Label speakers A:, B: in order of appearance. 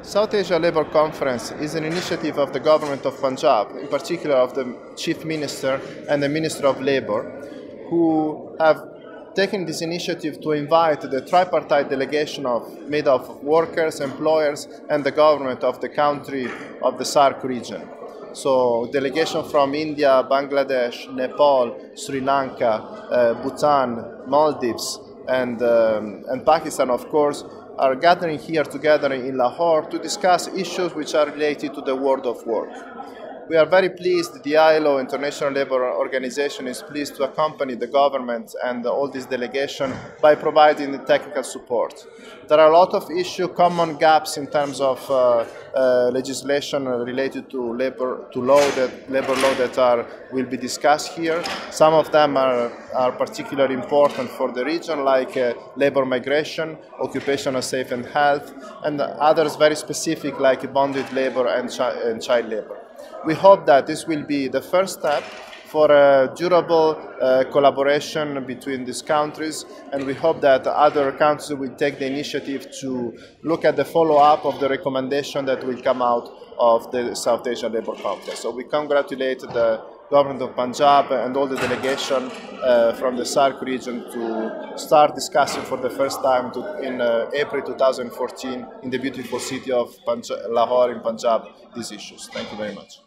A: South Asia Labour Conference is an initiative of the government of Punjab, in particular of the Chief Minister and the Minister of Labour, who have taken this initiative to invite the tripartite delegation made up of workers, employers, and the government of the country of the SAARC region. So delegation from India, Bangladesh, Nepal, Sri Lanka, Bhutan, Maldives, and Pakistan, of course, are gathering here together in Lahore to discuss issues which are related to the world of work. We are very pleased, the ILO, International Labour Organization, is pleased to accompany the government and all this delegation by providing the technical support. There are a lot of issues, common gaps in terms of legislation related to labor law that will be discussed here. Some of them are particularly important for the region, like labor migration, occupational safety and health, and others very specific, like bonded labor and child labor. We hope that this will be the first step for a durable collaboration between these countries, and we hope that other countries will take the initiative to look at the follow-up of the recommendation that will come out of the South Asian Labour Conference. So we congratulate the government of Punjab and all the delegation from the SAARC region to start discussing for the first time in April 2014 in the beautiful city of Lahore in Punjab these issues. Thank you very much.